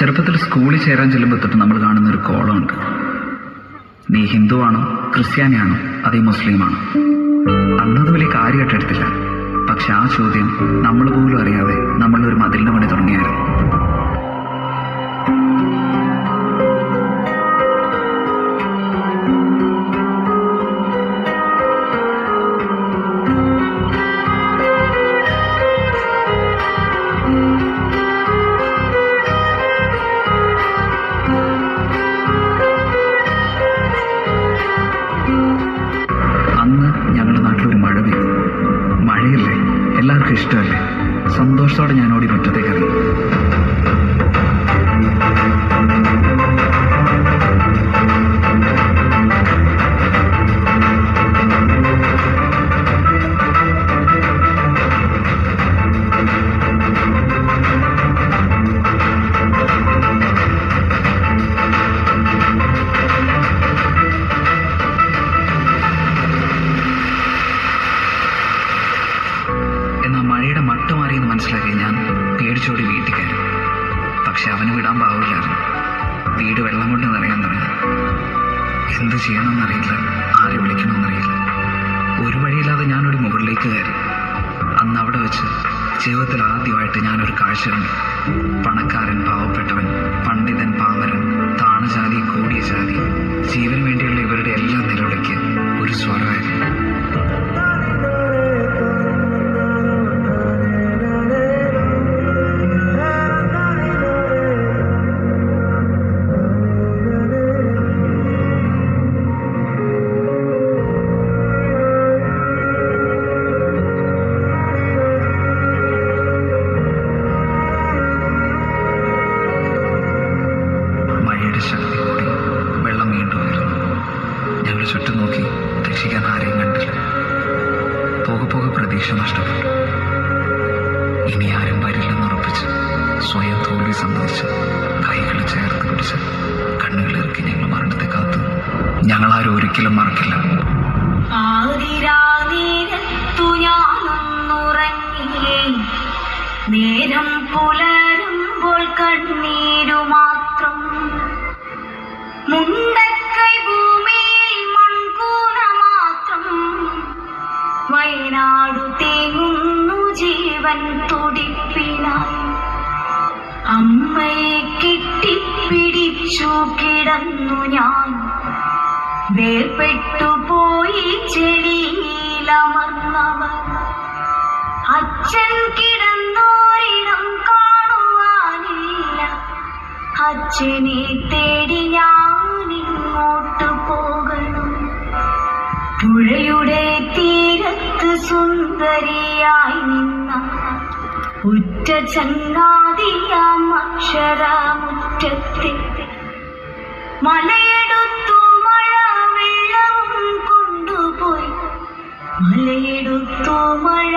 ചെറുപ്പത്തിൽ സ്കൂളിൽ ചേരാൻ ചെല്ലുമ്പോൾ തൊട്ട് നമ്മൾ കാണുന്ന ഒരു കോളമുണ്ട്. നീ ഹിന്ദുവാണോ, ക്രിസ്ത്യാനിയാണോ, അതേ മുസ്ലിമാണോ? അന്നത് വലിയ കാര്യമായിട്ട് എടുത്തില്ല. പക്ഷെ ആ ചോദ്യം നമ്മൾ പോലും അറിയാതെ നമ്മളൊരു മതിലിന് പണി തുടങ്ങിയായിരുന്നു. അന്ന് ഞങ്ങളുടെ നാട്ടിലൊരു മഴ പെയ്തു. മഴയല്ലേ, എല്ലാവർക്കും ഇഷ്ടമല്ലേ. സന്തോഷത്തോടെ ഞാൻ ഓടി മുറ്റത്തേക്ക് ഇറങ്ങി. എന്നാൽ മഴയുടെ മട്ട് മാറിയെന്ന് മനസ്സിലാക്കി ഞാൻ പേടിച്ചോടി വീട്ടിൽ കയറി. പക്ഷെ അവന് വിടാൻ പാവില്ലായിരുന്നു. വീട് വെള്ളം കൊണ്ട് നിറയാൻ തുടങ്ങി. എന്ത് ചെയ്യണമെന്നറിയില്ല, ആരെ വിളിക്കണമെന്നറിയില്ല. ഒരു വഴിയില്ലാതെ ഞാനൊരു മുകളിലേക്ക് കയറി. അന്ന് അവിടെ വെച്ച് ജീവിതത്തിൽ ആദ്യമായിട്ട് ഞാനൊരു കാഴ്ച കണ്ടു. പണക്കാരൻ, പാവപ്പെട്ടവൻ, പണ്ഡിതൻ, പാമരൻ, താണ ജാതി, കൂടിയ ജാതി, ജീവന് വേണ്ടിയുള്ള ഇവരുടെ എല്ലാ നിലവിളിക്ക് ഒരു സ്വരമായിരുന്നു. ശക്തി കൂടി വെള്ളം വീണ്ടും ഉയർന്നു. ഞങ്ങൾ ചുറ്റും നോക്കി, രക്ഷിക്കാൻ ആരെയും കണ്ടില്ല. പോകെ പോകെ പ്രതീക്ഷ നഷ്ടപ്പെട്ടു. ഇനി ആരും വരില്ലെന്നുറപ്പിച്ച് സ്വയം തോൽവി സമ്മതിച്ച് കൈകൾ ചേർത്ത് പിടിച്ച് കണ്ണുകളിറക്കി ഞങ്ങൾ മരണത്തെ കാത്തു. ഞങ്ങളാരും ഒരിക്കലും മറക്കില്ല. നേരം പുലരുമ്പോൾ കണ്ണീരു മാത്രം. മുണ്ടക്കൈ ഭൂമിയിൽ മൺകൂന മാത്രം. വയനാടു തേങ്ങുന്നു ജീവൻ തുടിപ്പിനായി. അമ്മയെ കെട്ടിപ്പിടിച്ചു കിടന്നു ഞാൻ. വേർപെട്ടുപോയി ചെടിയിലമർന്നവർ. അച്ഛൻ കിടന്നോരിടം കാണുവാനില്ല. അച്ഛനെ തേടി ഞാൻ ഇങ്ങോട്ട് പോകണം. പുഴയുടെ തീരത്ത് സുന്ദരിയായി നിന്ന ഉറ്റ ചങ്ങാതിയാം അക്ഷരമുറ്റത്തെ മലയെടുത്തു മഴ വെള്ളവും കൊണ്ടുപോയി. മലയെടുത്തു മഴ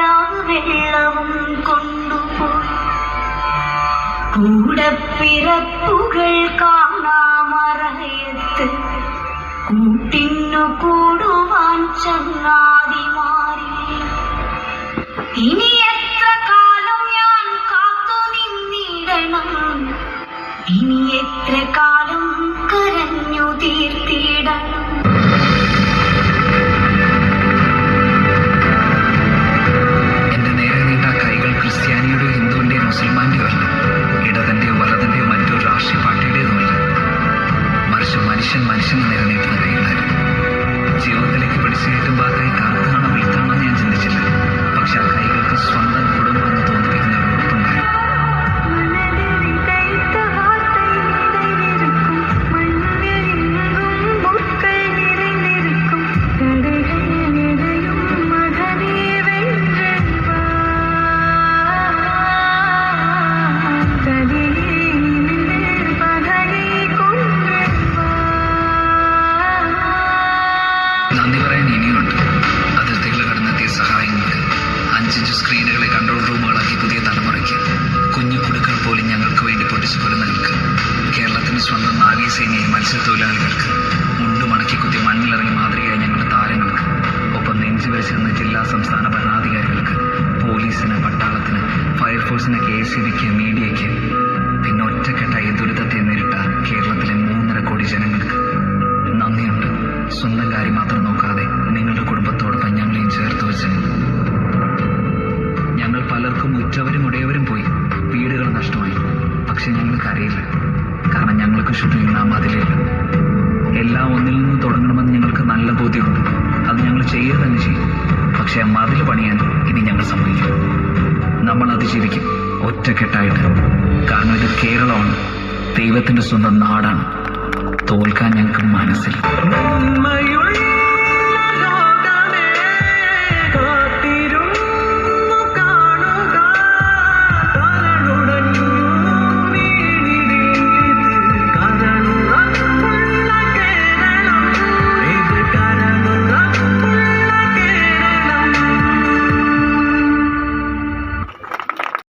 വെള്ളവും കൊണ്ടുപോയി. കൂടപ്പിറപ്പുകൾ കാണാമറയത്ത് കൂട്ടിന്നു കൂടുവാൻ ചങ്ങാതിമാരില്ല. ഇനി എത്ര കാലം ഞാൻ കാത്തു നിന്നിടണം. ഇനി എത്ര കാലം കരഞ്ഞു തീർത്തിടണം. എന്റെ നേരെ നീണ്ട കൈകൾ ക്രിസ്ത്യാനിയുടെയോ ഹിന്ദുവിന്റെയോ മുസൽമാന്റെയോ അല്ല, ഇടതിന്റെയോ വലതിന്റെയോ മറ്റൊരു രാഷ്ട്രീയ പാർട്ടിയുടേതുമല്ല. മറിച്ച് മനുഷ്യന് നേരെ നീട്ടുന്ന കൈകളായിരുന്നു. ജീവിതത്തിലേക്ക് പിടിച്ചു കയറ്റുമ്പോൾ ആ കൈ കറുത്താണോ വെളുത്താണോ എന്ന് ഞാൻ ചിന്തിച്ചില്ല. പക്ഷെ ആ കൈകൾക്ക് സ്വന്തം കുടുംബം എന്ന് തോന്നിപ്പിക്കുന്ന ഒരു ഉറപ്പുണ്ടായിരുന്നു. നന്ദി പറയാൻ ഇനിയുണ്ട്. അതിർത്തികൾ കടന്നെത്തിയ സഹായങ്ങൾക്ക്, 5 സ്ക്രീനുകളെ കൺട്രോൾ റൂമുകളാക്കി പുതിയ തലമുറയ്ക്ക്, കുഞ്ഞു കുടുക്കൾ പോലും ഞങ്ങൾക്ക് വേണ്ടി പൊട്ടിച്ചു കൊല്ലുന്നവർക്ക്, കേരളത്തിന് സ്വന്തം നാവികസേനയായി മത്സ്യത്തൊഴിലാളികൾക്ക്, മുണ്ടു മടക്കി കുത്തി മണ്ണിലിറങ്ങി മാതൃകയായി ഞങ്ങളുടെ താരങ്ങൾക്ക്, ഒപ്പം നെഞ്ചു വരച്ചിരുന്ന ജില്ലാ സംസ്ഥാന ഭരണാധികാരികൾക്ക്, പോലീസിന്, പട്ടാളത്തിന്, ഫയർഫോഴ്സിന്, KSCBക്ക്, മീഡിയയ്ക്ക്, പിന്നെ ഒറ്റക്കെട്ടായി ദുരിത ചുറ്റും ഇന്ന് ആ മതിലില്ല. എല്ലാം ഒന്നിൽ നിന്ന് തുടങ്ങണമെന്ന് ഞങ്ങൾക്ക് നല്ല ബോധ്യമുണ്ട്. അത് ഞങ്ങൾ ചെയ്യുക തന്നെ ചെയ്യും. പക്ഷെ ആ മതിൽ പണിയാൻ ഇനി ഞങ്ങൾ സമ്മതിക്കും. നമ്മൾ അതിജീവിക്കും ഒറ്റക്കെട്ടായിട്ട്. കാരണം ഇത് കേരളമാണ്, ദൈവത്തിന്റെ സ്വന്തം നാടാണ്. തോൽക്കാൻ ഞങ്ങൾക്ക് മനസ്സില്ല.